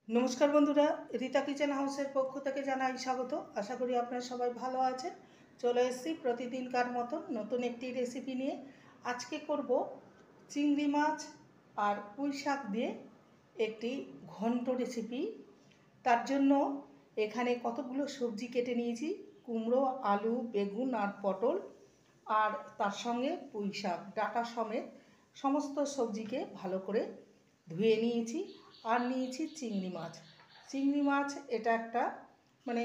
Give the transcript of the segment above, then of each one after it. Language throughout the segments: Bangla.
নমস্কার বন্ধুরা, রীতা কিচেন হাউসের পক্ষ থেকে জানাই স্বাগত। আশা করি আপনারা সবাই ভালো আছেন। চলে এসেছি প্রতিদিনকার মতন নতুন একটি রেসিপি নিয়ে। আজকে করব চিংড়ি মাছ আর পুঁই শাক দিয়ে একটি ঘন্ট রেসিপি। তার জন্য এখানে কতগুলো সবজি কেটে নিয়েছি, কুমড়ো, আলু, বেগুন আর পটল, আর তার সঙ্গে পুঁই শাক ডাঁটা সমেত সমস্ত সবজিকে ভালো করে ধুয়ে নিয়েছি। আর নিয়েছি চিংড়ি মাছ। চিংড়ি মাছ এটা একটা মানে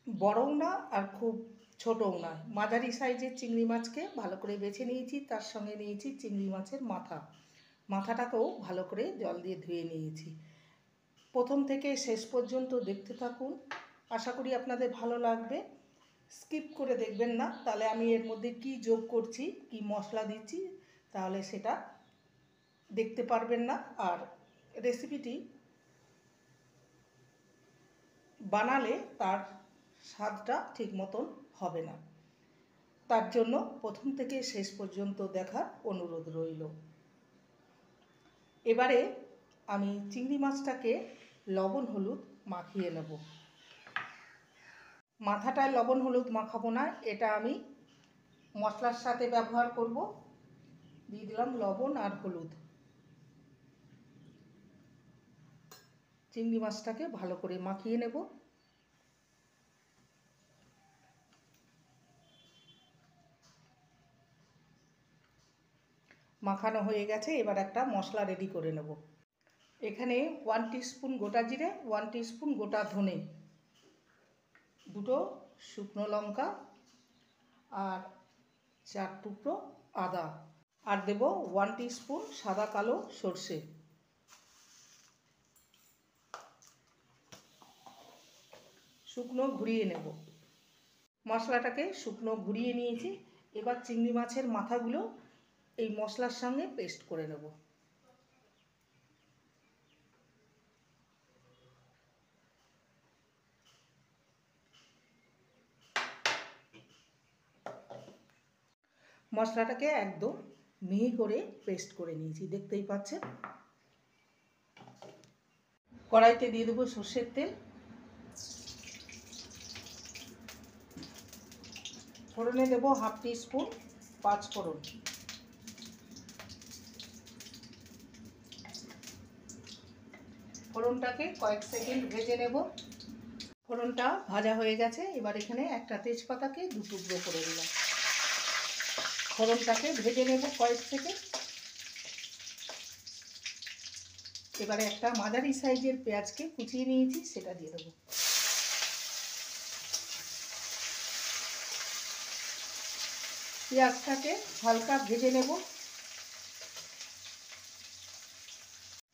বড়ও না আর খুব ছোটও না, মাঝারি সাইজের চিংড়ি মাছকে ভালো করে বেছে নিয়েছি। তার সঙ্গে নিয়েছি চিংড়ি মাছের মাথাটাকেও ভালো করে জল দিয়ে ধুয়ে নিয়েছি। প্রথম থেকে শেষ পর্যন্ত দেখতে থাকুন, আশা করি আপনাদের ভালো লাগবে। স্কিপ করে দেখবেন না, তাহলে আমি এর মধ্যে কি যোগ করছি, কি মশলা দিচ্ছি, তাহলে সেটা দেখতে পারবেন না। আর রেসিপিটি বানালে তার স্বাদটা ঠিক মতন হবে না। তার জন্য প্রথম থেকে শেষ পর্যন্ত দেখার অনুরোধ রইল। এবারে আমি চিংড়ি মাছটাকে লবণ হলুদ মাখিয়ে নেব। মাথাটায় লবণ হলুদ মাখাবো না, এটা আমি মশলার সাথে ব্যবহার করব। দিয়ে দিলাম লবণ আর হলুদ। চিংড়ি মাছটাকে ভালো করে মাখিয়ে নেব। মাখানো হয়ে গেছে, এবার একটা মশলা রেডি করে নেব। এখানে 1 টিস্পুন গোটা জিরে, 1 টিস্পুন গোটা ধনে, দুটো শুকনো লঙ্কা আর 4 টুকরো আদা, আর দেব 1 টিস্পুন সাদা কালো সর্ষে। শুকনো ঘুরিয়ে নেব। মশলাটাকে শুকনো ঘুরিয়ে নিয়েছি। এবার চিংড়ি মাছের মাথাগুলো এই মশলার সঙ্গে পেস্ট করে নেব। মশলাটাকে একদম মিহি করে পেস্ট করে নিয়েছি, দেখতেই পাচ্ছেন। কড়াইতে দিয়ে দেবো সর্ষের তেল। ফোড়নে দেব 1/2 টিস্পুন পাঁচফোড়ন। ফোড়নটাকে কয়েক সেকেন্ড ভেজে নেব। ফোড়নটা ভাজা হয়ে গেছে, এবার এখানে একটা তেজপাতাকে 2 টুকরো করে দিলাম। ফোড়নটাকে ভেজে নেব কয়েক সেকেন্ড। এবারে একটা মাঝারি সাইজের পেঁয়াজকে কুচিয়ে নিয়েছি, সেটা দিয়ে দেবো। পেঁয়াজটাকে হালকা ভেজে নেব।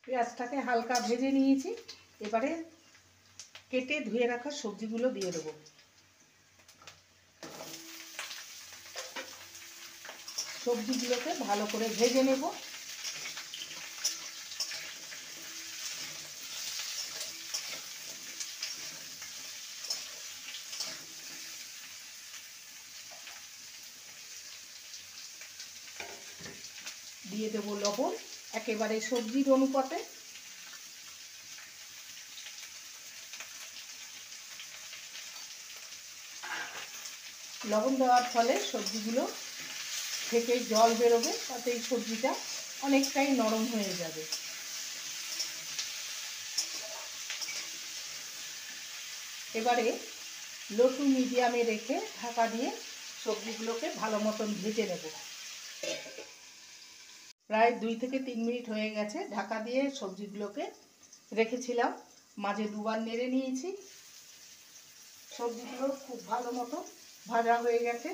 পেঁয়াজটাকে হালকা ভেজে নিয়েছি, এবারে কেটে ধুয়ে রাখা সবজিগুলো দিয়ে দেবো। সবজিগুলোকে ভালো করে ভেজে নেব। দিয়ে দেবো লবণ একেবারে সবজির অনুপাতে। লবণ দেওয়ার ফলে সবজিগুলো থেকে জল বেরোবে, তাতে এই সবজিটা অনেকটাই নরম হয়ে যাবে। এবারে লো টু মিডিয়ামে রেখে ঢাকা দিয়ে সবজিগুলোকে ভালো মতন ভেজে নেব। প্রায় 2 থেকে 3 মিনিট হয়ে গেছে ঢাকা দিয়ে সবজিগুলোকে রেখেছিলাম। মাঝে দুবার নেড়ে নিয়েছি। সবজিগুলো খুব ভালো মতো ভাজা হয়ে গেছে।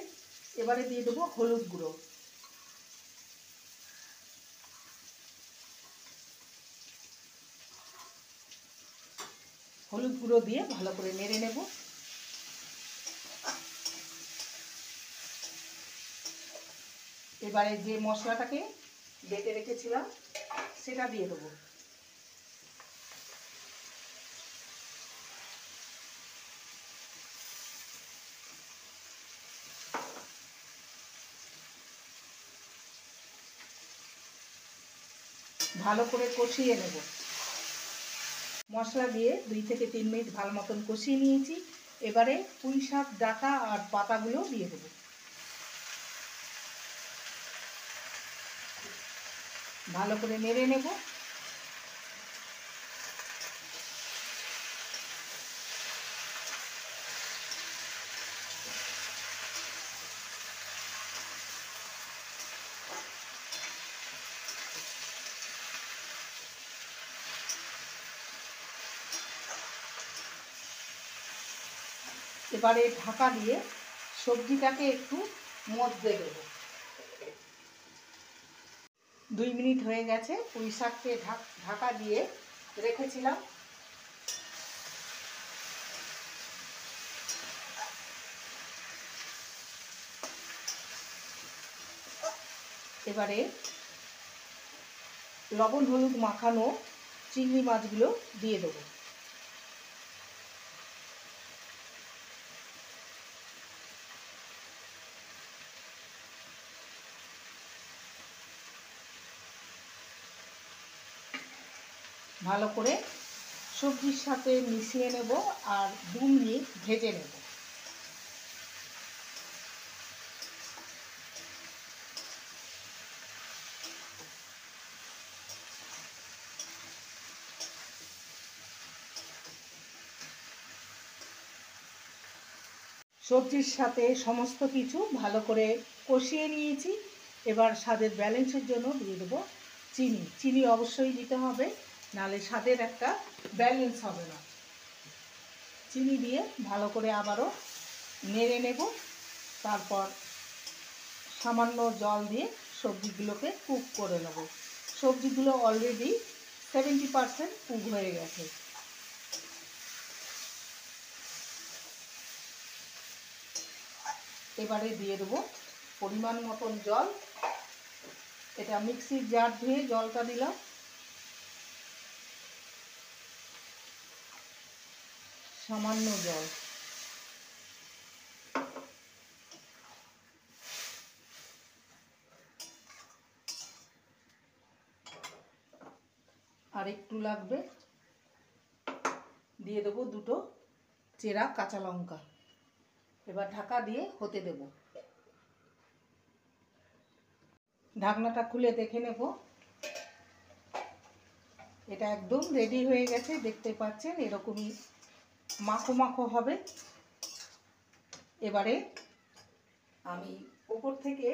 এবারে দিয়ে দেবো হলুদ গুঁড়ো। হলুদ গুঁড়ো দিয়ে ভালো করে নেড়ে নেব। এবারে যে মশলাটাকে বেটে রেখেছিলাম সেটা দিয়ে দেবো। ভালো করে কষিয়ে নেব। মশলা দিয়ে 2 থেকে 3 মিনিট ভালো মতন কষিয়ে নিয়েছি। এবারে পুঁই শাক ডাঁটা আর পাতাগুলো দিয়ে দেবো। ভালো করে নেড়ে নেব। এবারে ঢাকা দিয়ে সবজিটাকে একটু মধ্যে দেব। 2 মিনিট হয়ে গেছে। পুঁই শাককে ঢাকা দিয়ে রেখেছিলাম। এবারে লবণ হলুদ মাখানো চিংড়ি মাছগুলো দিয়ে দেবো। ভালো করে সবজির সাথে মিশিয়ে নেব আর 2 মিনিট ভেজে নেব। সবজির সাথে সমস্ত কিছু ভালো করে কষিয়ে নিয়েছি। এবার স্বাদের ব্যালেন্সের জন্য দিয়ে দেবো চিনি। চিনি অবশ্যই দিতে হবে, নাহলে স্বাদের একটা ব্যালেন্স হবে না। চিনি দিয়ে ভালো করে আবারও নেড়ে নেব। তারপর সামান্য জল দিয়ে সবজিগুলোকে কুক করে নেব। সবজিগুলো অলরেডি 70% কুক হয়ে গেছে। এবারে দিয়ে দেবো পরিমাণ মতন জল। এটা মিক্সির জার ধুয়ে জলটা দিলাম। সামান্য জল। আর একটু লাগবে। দিয়ে দেবো 2টো চেরা কাঁচা লঙ্কা। এবার ঢাকা দিয়ে হতে দেব। ঢাকনাটা খুলে দেখে নেব। এটা একদম রেডি হয়ে গেছে, দেখতে পাচ্ছেন এরকমই মাখো মাখো হবে। এবারে আমি উপর থেকে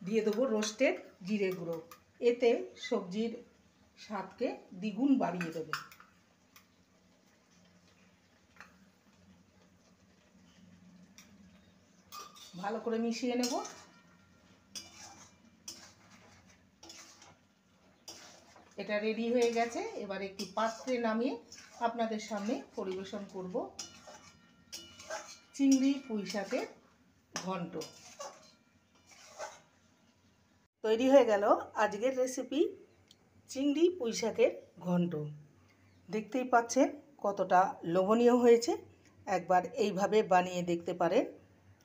দিয়ে দেবো রোস্টেড জিরে গুঁড়ো। এতে সবজির স্বাদকে দ্বিগুণ বাড়িয়ে দেবে। ভালো করে মিশিয়ে নেব। এটা রেডি হয়ে গেছে। এবার একটি পাত্রে নামিয়ে আপনাদের সামনে পরিবেশন করব চিংড়ি পুঁই শাকের ঘন্ট। তৈরি হয়ে গেল আজকের রেসিপি চিংড়ি পুঁই শাকের ঘন্ট। দেখতেই পাচ্ছেন কতটা লোভনীয় হয়েছে। একবার এইভাবে বানিয়ে দেখতে পারেন।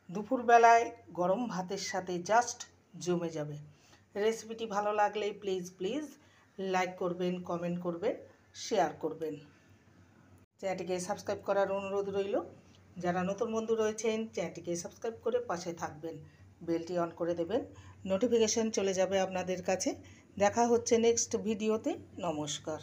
দুপুরবেলায় গরম ভাতের সাথে জাস্ট জমে যাবে। রেসিপিটি ভালো লাগলে প্লিজ লাইক করবেন, কমেন্ট করবেন, শেয়ার করবেন। চ্যানেলটিকে সাবস্ক্রাইব করার অনুরোধ রইল। যারা নতুন বন্ধু রয়েছেন চ্যানেলটিকে সাবস্ক্রাইব করে পাশে থাকবেন, বেলটি অন করে দেবেন, নোটিফিকেশন চলে যাবে আপনাদের কাছে। দেখা হচ্ছে নেক্সট ভিডিওতে। নমস্কার।